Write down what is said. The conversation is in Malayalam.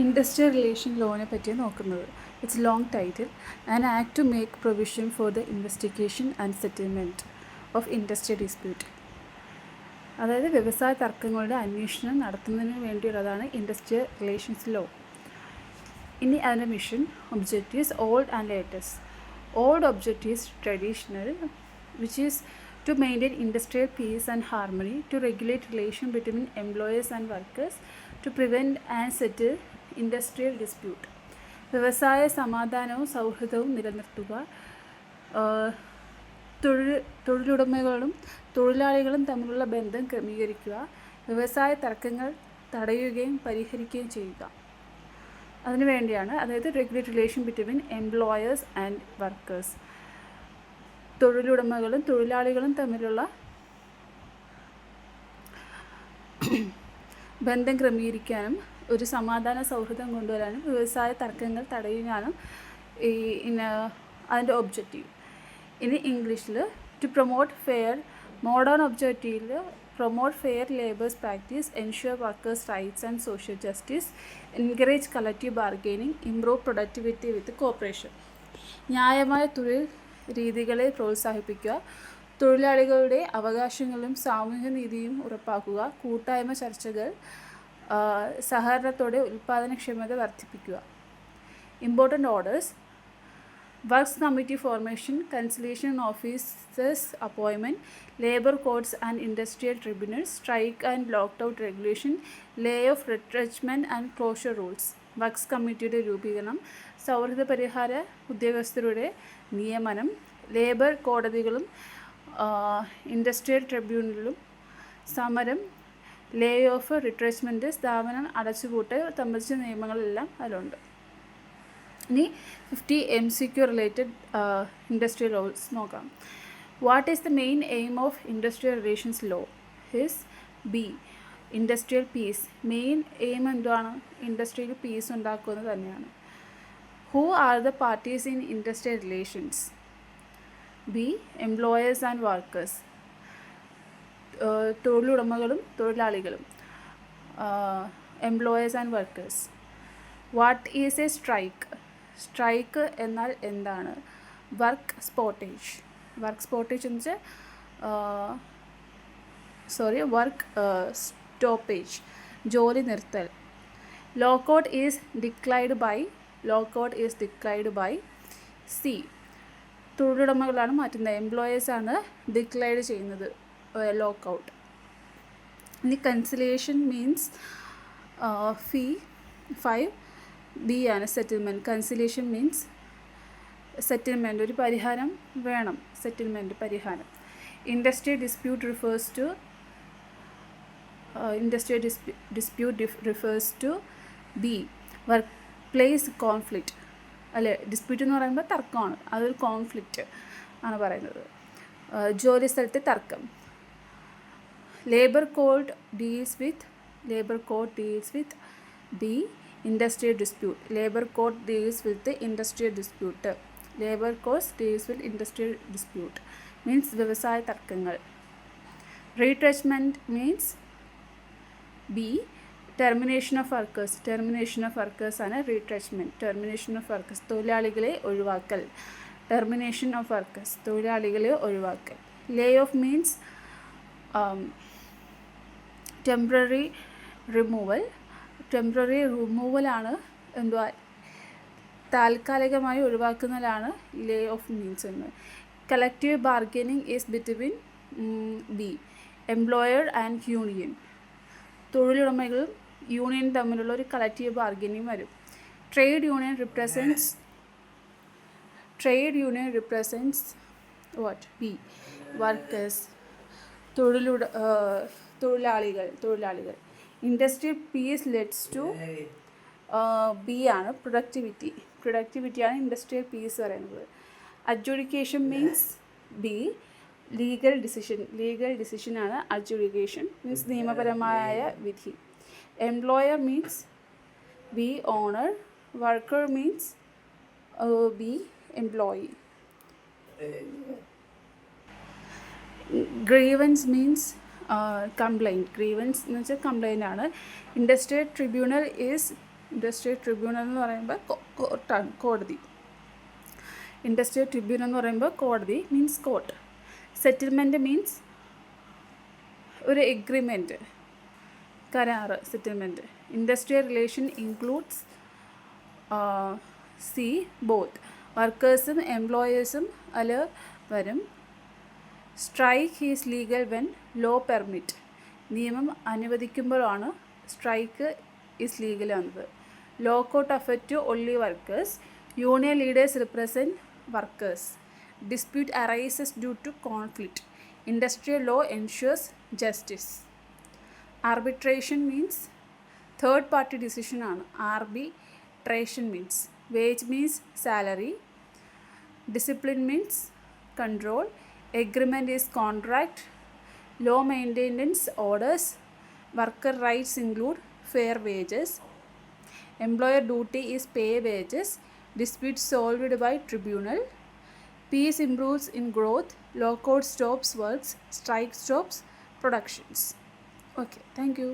ഇൻഡസ്ട്രിയൽ റിലേഷൻ ലോനെ പറ്റി നോക്കുന്നത്. It's long title. An act two make provision for the investigation and settlement of industrial dispute. അതായത് വ്യവസായ തർക്കങ്ങളുടെ അന്വേഷണം നടത്തുന്നതിന് വേണ്ടിയുള്ളതാണ് ഇൻഡസ്ട്രിയൽ റിലേഷൻസ് ലോ. ഇനി അതിൻ്റെ mission objectives old and latest. Old objectives traditional, which is to maintain industrial peace and harmony, to regulate relation between employers and workers, to prevent and settle industrial dispute. വ്യവസായ സമാധാനവും സൗഹൃദവും നിലനിർത്തുക, തൊഴിലുടമകളും തൊഴിലാളികളും തമ്മിലുള്ള ബന്ധം ക്രമീകരിക്കുക, വ്യവസായ തർക്കങ്ങൾ തടയുകയും പരിഹരിക്കുകയും ചെയ്യുക. അതിനുവേണ്ടിയാണ്, അതായത് regulate relation between employers and workers. തൊഴിലുടമകളും തൊഴിലാളികളും തമ്മിലുള്ള ബന്ധം ക്രമീകരിക്കാനും ഒരു സമാധാന സൗഹൃദം കൊണ്ടുവരാനും വ്യവസായ തർക്കങ്ങൾ തടയാനും അതിൻ്റെ ഒബ്ജക്റ്റീവ്. ഇനി ഇംഗ്ലീഷിൽ ടു പ്രൊമോട്ട് ഫെയർ, മോഡേൺ ഒബ്ജക്റ്റീവിൽ promote fair labours practice, ensure workers rights and social justice, encourage collective bargaining, improve productivity with cooperation. ന്യായമായ തൊഴിൽ രീതികളെ പ്രോത്സാഹിപ്പിക്കുക, തൊഴിലാളികളുടെ അവകാശങ്ങളും സാമൂഹ്യ നീതിയും ഉറപ്പാക്കുക, കൂട്ടായ്മ ചർച്ചകൾ, സഹകരണത്തോടെ ഉൽപ്പാദനക്ഷമത വർദ്ധിപ്പിക്കുക. Important orders: works committee formation, conciliation officers appointment, labour codes and industrial tribunals, strike and lock out regulation, lay off retrenchment and closure rules. Works കമ്മിറ്റിയുടെ രൂപീകരണം, സൗഹൃദ പരിഹാര ഉദ്യോഗസ്ഥരുടെ നിയമനം, ലേബർ കോടതികളും ഇൻഡസ്ട്രിയൽ ട്രിബ്യൂണലും, സമരം, ലേ ഓഫ് റിട്രെച്ച്മെൻറ്റ്, സ്ഥാപനം അടച്ചുപൂട്ട് സംബന്ധിച്ച നിയമങ്ങളെല്ലാം അതിലുണ്ട്. ഇനി 50 MCQ റിലേറ്റഡ് ഇൻഡസ്ട്രിയൽ ലോസ് നോക്കാം. What is the main aim of industrial relations law? Is b industrial peace. Main aim എന്താണ്? ഇൻഡസ്ട്രിയൽ പീസ് ഉണ്ടാക്കുന്നത് തന്നെയാണ്. Who are the parties in industrial relations? B employers and workers. തൊഴിലുടമകളും തൊഴിലാളികളും, employers and workers. What is a strike? Strike എന്നാൽ എന്താണ്? വർക്ക് സ്പോട്ടേജ്. വർക്ക് സ്പോട്ടേജ് എന്ന് വെച്ചാൽ വർക്ക് സ്റ്റോപ്പേജ്, ജോലി നിർത്തൽ. Lockout is declined by c. തൊഴിലുടമകളാണ് മാറ്റുന്നത്, എംപ്ലോയേഴ്സാണ് ഡിക്ലൈഡ് ചെയ്യുന്നത് ലോക്കൗട്ട്. ഇനി കൺസിലിയേഷൻ മീൻസ് ഫീ 5. ബി ആണ് സെറ്റിൽമെൻറ്റ്. കൺസിലിയേഷൻ മീൻസ് സെറ്റിൽമെൻറ്റ്, ഒരു പരിഹാരം വേണം, സെറ്റിൽമെൻറ്റ് പരിഹാരം. Industrial dispute refers to b work place conflict. അല്ലെ, ഡിസ്പ്യൂട്ട് എന്ന് പറയുമ്പോൾ തർക്കമാണ്, അതൊരു കോൺഫ്ലിക്റ്റ് ആണ് പറയുന്നത്. ജോലി സ്ഥലത്തെ തർക്കം. Labour code deals with b industrial dispute. Labour code deals with industrial dispute. Labour code deals with industrial dispute means വ്യവസായ തർക്കങ്ങൾ. Retrenchment means b termination of workers. Termination of workers ആണ് റീട്രെച്ച്മെൻറ്റ്. ടെർമിനേഷൻ ഓഫ് വർക്കേഴ്സ്, തൊഴിലാളികളെ ഒഴിവാക്കൽ. ടെർമിനേഷൻ ഓഫ് വർക്കേഴ്സ്, തൊഴിലാളികളെ ഒഴിവാക്കൽ. Lay off means temporary removal. Temporary റിമൂവലാണ് എന്തുവാ, താൽക്കാലികമായി ഒഴിവാക്കുന്നതിലാണ് ലേ ഓഫ് മീൻസ് എന്ന്. Collective bargaining is between b employer and union. തൊഴിലുടമകളും യൂണിയൻ തമ്മിലുള്ള ഒരു കളക്റ്റീവ് ബാർഗനിങ് വരും. Trade union represents what? B workers. തൊഴിലാളികൾ. Industrial peace leads to b ആണ് പ്രൊഡക്ടിവിറ്റിയാണ് ഇൻഡസ്ട്രിയൽ പീസ് പറയുന്നത്. അഡ്ജുഡിക്കേഷൻ മീൻസ് ബി ലീഗൽ ഡിസിഷനാണ് അഡ്ജുഡിക്കേഷൻ മീൻസ് നിയമപരമായ വിധി. Employer means b owner. Worker means b employee. Grievance means complaint. Grievance എന്ന് വെച്ചാൽ കംപ്ലൈൻ്റ് ആണ്. ഇൻഡസ്ട്രിയൽ ട്രിബ്യൂണൽ എന്ന് പറയുമ്പോൾ കോർട്ടാണ്, കോടതി. ഇൻഡസ്ട്രിയൽ ട്രിബ്യൂണൽ എന്ന് പറയുമ്പോൾ കോടതി മീൻസ് കോർട്ട്. സെറ്റിൽമെൻറ്റ് മീൻസ് ഒരു എഗ്രിമെൻറ്റ്, കരാറ്, settlement. Industrial relation includes both വർക്കേഴ്സും എംപ്ലോയേഴ്സും അതിൽ വരും. Strike is legal when law permit. നിയമം അനുവദിക്കുമ്പോഴാണ് സ്ട്രൈക്ക് ഈസ് ലീഗൽ ആകുന്നത്. Law court affect only workers. Union leaders represent workers. Dispute arises due to conflict. Industrial law ensures justice. Arbitration means third party decision ആണ്. Arbitration means wage means salary. Discipline means control. Agreement is contract. Law maintenance orders. Worker rights include fair wages. Employer duty is pay wages. Dispute solved by tribunal. Peace improves in growth. Lockout stops works. Strike stops productions. Okay, thank you.